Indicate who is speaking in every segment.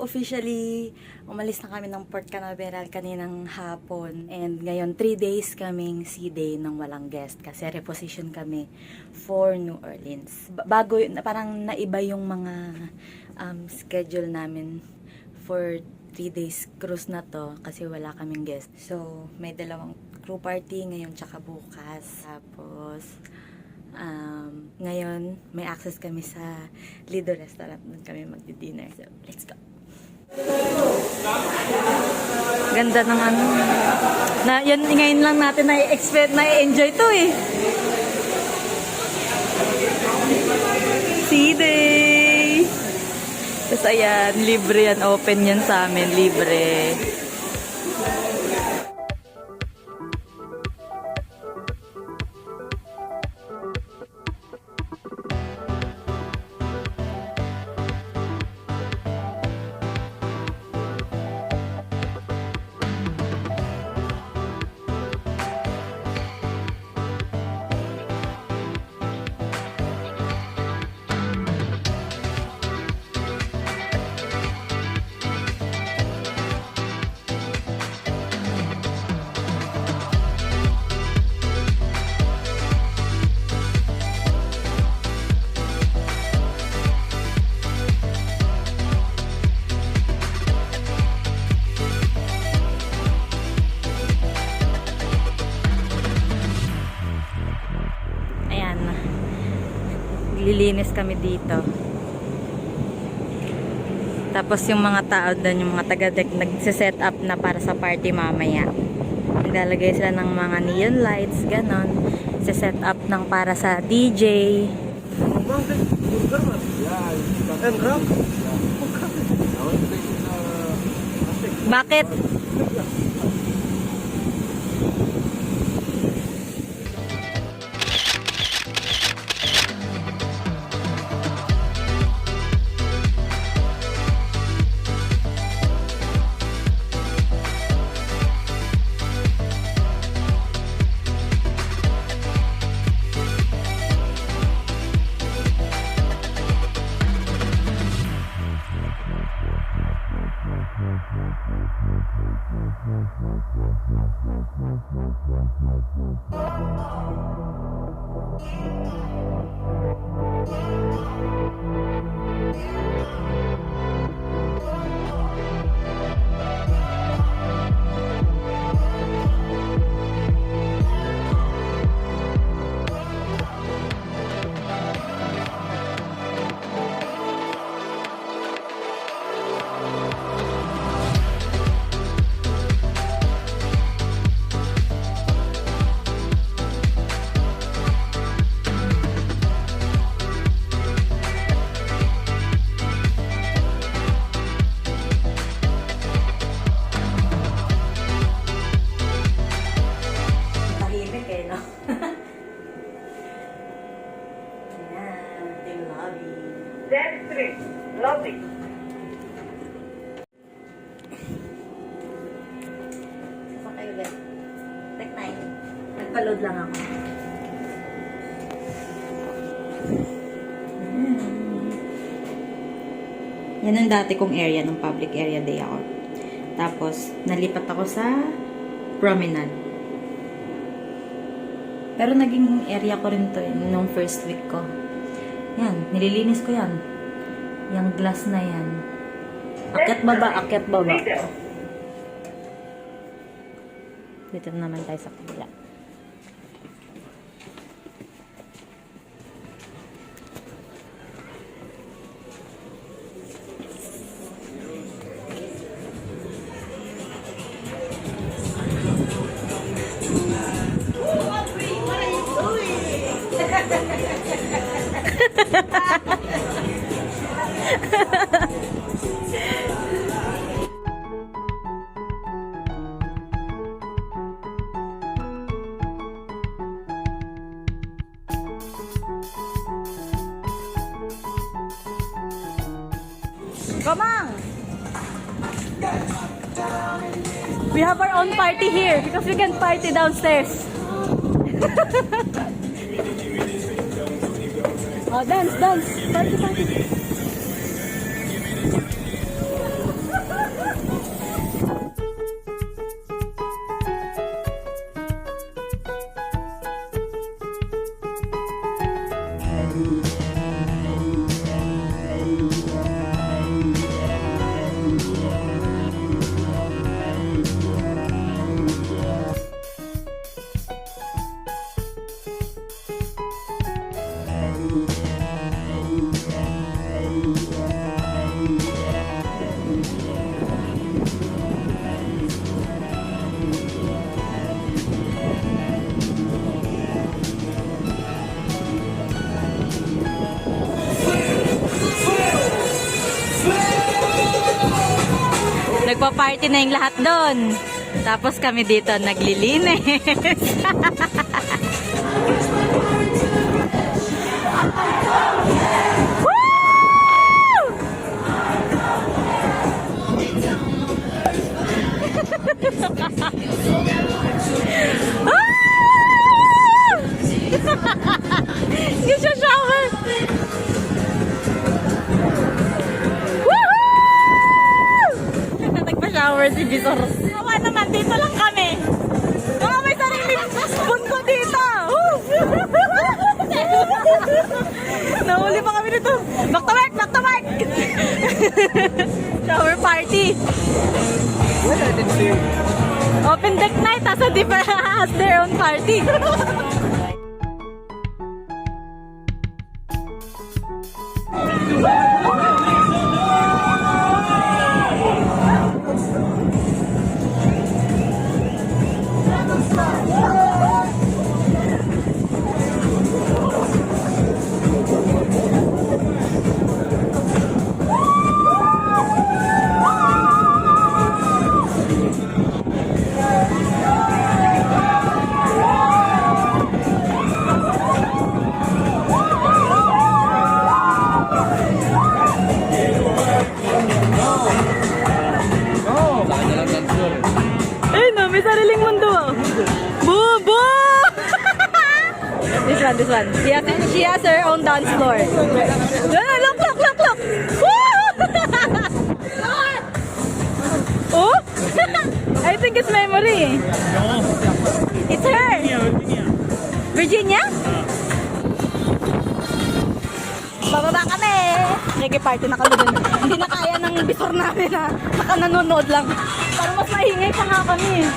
Speaker 1: officially, umalis na kami ng Port Canaveral kaninang hapon. And ngayon, 3 days kaming sea day nang walang guest. Kasi reposition kami for New Orleans. Bago, parang naiba yung mga schedule namin for 3 days cruise na to. Kasi wala kaming guest. So, may dalawang crew party ngayon tsaka bukas. Tapos, ngayon, may access kami sa Lido Restaurant. Doon kami magdi-dinner. So, let's go. Ganda ng ano. Yan, ngayon lang natin na-expect, na-enjoy to eh. Sea day! Tapos ayan, libre yan. Open yan sa amin. Libre. Lilinis kami dito. Tapos yung mga tao doon, yung mga taga-deck, nagsiset up na para sa party mamaya. Naglalagay sila ng mga neon lights, ganon. Set up ng para sa DJ. Bakit?
Speaker 2: Lovely.
Speaker 1: Saan kayo ba? Tech 9. Nagpa-load lang ako. Yan ang dati kong area ng public area day ako. Tapos, nalipat ako sa promenade. Pero naging area ko rin to nung first week ko. Yan, nililinis ko yan. Yung glass na yan. Akyat baba, akyat baba. Dito naman tayo sa kabila. Come on! We have our own party here because we can party downstairs. Oh, dance, dance. Party, party. Nagpa-party na yung lahat doon. Tapos kami dito naglilinis. Hindi siya shower. Nagpa-shower si Bisor. Awa naman, dito lang kami. Baka may sariling bunko dito. Nahuli pa kami dito. Back to work, back to work. Shower party. Open deck night, as a different has their own party. May sariling mundo. Bubo! This one. She has her own dance floor. Look! Oh! I think it's memory. It's her. Virginia? Bababa kami. Nag-party na kami dun. Hindi na kaya ng bisor namin na nanonood lang. Parang mas maingay pa nga kami.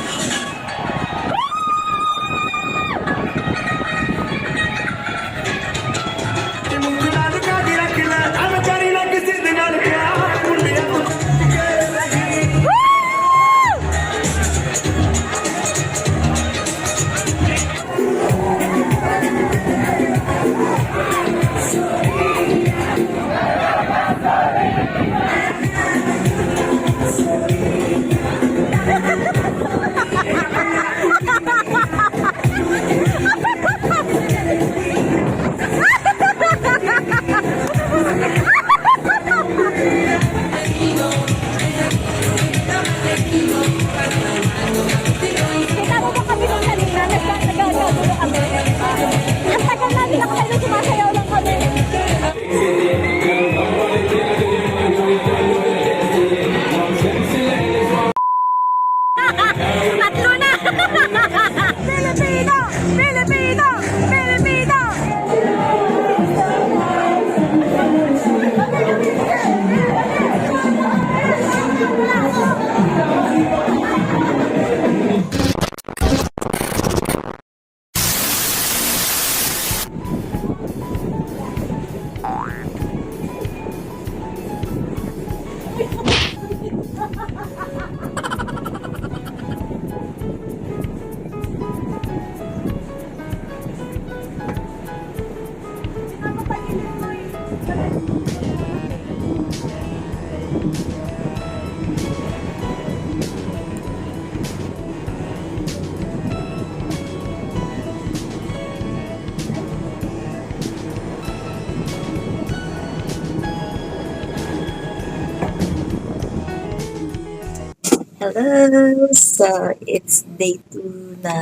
Speaker 2: Hello! So, it's day 2 na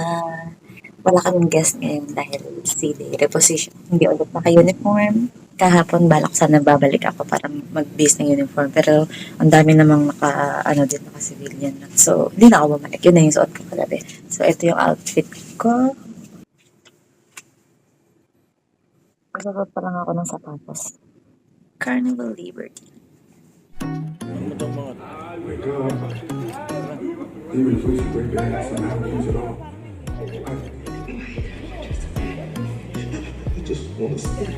Speaker 2: wala kaming guest ngayon dahil C-Day reposition. Hindi ulit naka-uniform. Kahapon balak sana babalik ako para mag-base ng uniform. Pero ang dami namang naka-civilian lang. So, hindi na ako bumalik. Yun na yung suot ko kagabi. So, ito yung outfit ko. Kasabot pa lang ako ng sapatos. Carnival Liberty.
Speaker 3: Even if we break their ass and not use it all. I just want to sleep.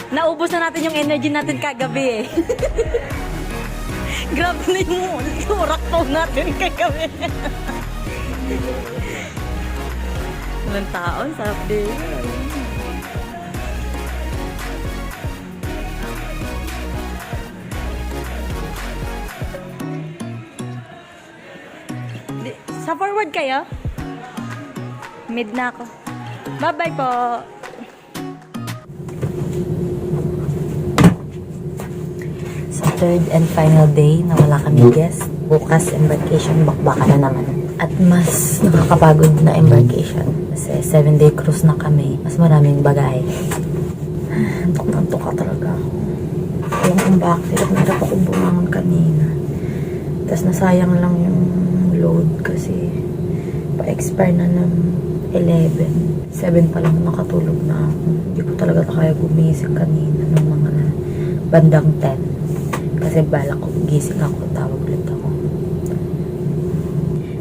Speaker 1: Naubos na natin yung energy natin kagabi eh. Grabe na yung turak po natin kagabi. Walang taon, sarap din. Sa forward kayo? Mid na ako. Bye-bye po.
Speaker 2: Sa third and final day na wala kami guest, bukas embarkation, bakbaka na naman. At mas nakakapagod na embarkation. Kasi 7-day cruise na kami. Mas maraming bagay. Antok ka talaga ako. Alam kong bakit. Narap ako bumangon kanina. Tapos nasayang lang yung load kasi pa-expire na ng 11. 7 pa lang nakatulog na ako. Hindi ko talaga kaya gumising kanina ng mga bandang 10. Kasi balak ko gising ako, tawag ulit ako.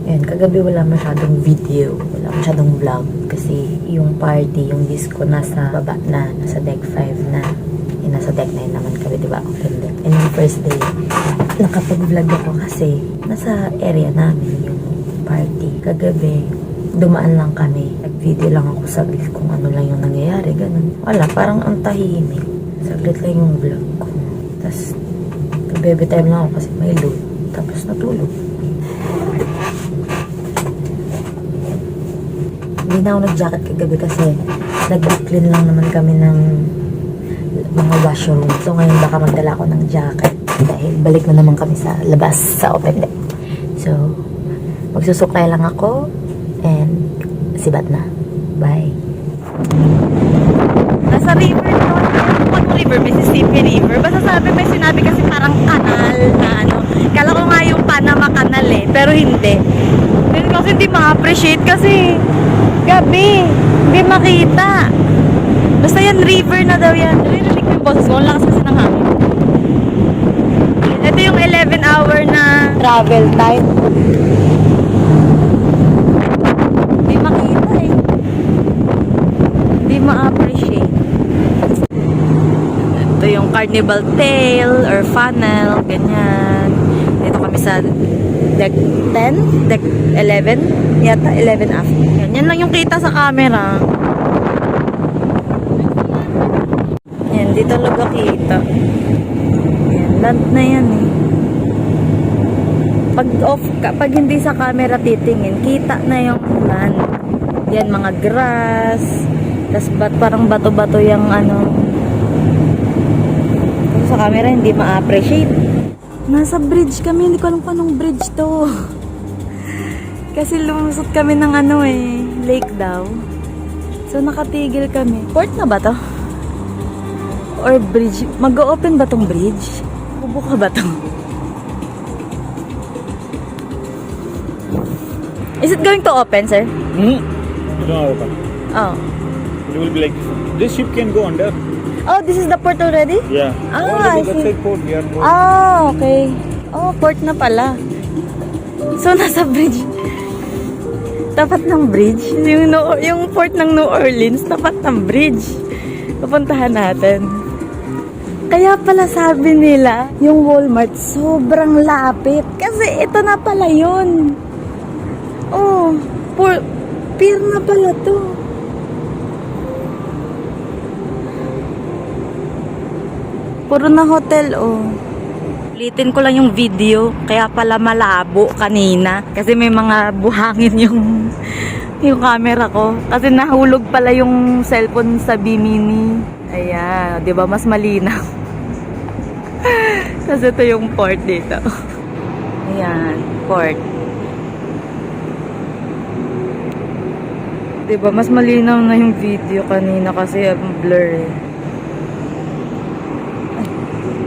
Speaker 2: Ayan, kagabi wala masyadong video, wala masyadong vlog. Kasi yung party, yung disco nasa baba na, nasa deck 5 na. Nasa deck 9 naman kami, diba? Open deck. And yung first day, nakapag-vlog ako kasi nasa area namin yung party. Kagabi, dumaan lang kami. Nag-video lang ako saglit kung ano lang yung nangyayari, ganun. Wala, parang ang tahimik. Saglit lang yung vlog ko. Tapos, baby time lang ako kasi may load. Tapos natulog. Hindi na ako nag-jacket kagabi kasi nag-clean lang naman kami ng mga washroom. So ngayon baka magdala ako ng jacket dahil balik na naman kami sa labas sa open deck. So magsusuklay lang ako and sibat na. Bye.
Speaker 1: Nasa river doon. Ano river? Mississippi River. Basta sabi, may sinabi kasi parang kanal na ano. Kala ko nga yung Panama Canal eh. Pero hindi. Then kasi hindi ma-appreciate kasi gabi. Hindi makita. Basta yan, river na daw yan. Narinig ko yung boses ko. Ang lakas kasi ng hangin. Ito yung 11-hour na travel time. Hindi makita eh. Hindi ma-appreciate. Ito yung carnival tail or funnel. Ganyan. Dito kami sa deck 10? Deck 11? Yata 11 after. Yan lang yung kita sa camera. Yan, di talaga kita. Yan, land na yan eh. Pag off, pag hindi sa camera titingin, kita na yung land. Yan, mga grass. Tapos parang bato-bato yung ano. Tapos sa camera hindi ma-appreciate. Nasa bridge kami, hindi ko alam kung anong bridge to. Kasi lumusot kami ng ano eh, lake daw. So nakatigil kami. Port na ba to? Or bridge? Mag-o-open ba tong bridge? Bubuka ba to? Is it going to open, sir?
Speaker 4: You don't open.
Speaker 1: Oh.
Speaker 4: It will be like this ship can go under.
Speaker 1: Oh, this is the port already?
Speaker 4: Yeah.
Speaker 1: Ah, I see.
Speaker 4: That's like port. We are port.
Speaker 1: Ah, okay. Oh, port na pala. So, nasa bridge. Tapat ng bridge. Yung port ng New Orleans, tapat ng bridge. Pupuntahan natin. Kaya pala sabi nila, yung Walmart sobrang lapit. Kasi ito na pala yun. Oh, pier na pala to. Puro na hotel, oh. Ulitin ko lang yung video, kaya pala malabo kanina. Kasi may mga buhangin yung camera ko. Kasi nahulog pala yung cellphone sa Bimini. Ayan, di ba mas malinaw? Kasi ito yung port dito. Ayan, port. Diba, mas malinaw na yung video kanina kasi blur eh. Ay,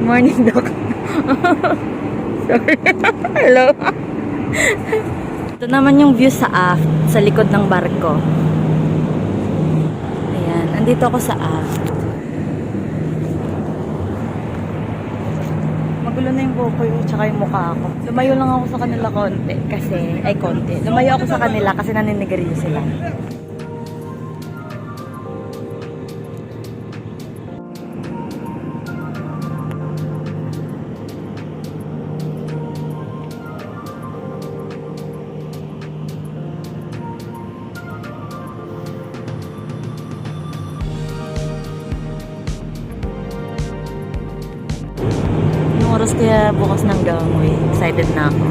Speaker 1: morning, Doc. Sorry. Hello. Ito naman yung view sa aft, sa likod ng barko. Ayan, andito ako sa aft. Magulo na yung buko yun, tsaka yung mukha ko. Lumayo lang ako sa kanila konti, konti. Lumayo ako sa kanila kasi naninigarilyo sila. Anong oras kaya bukas ng gangway? Excited na ako.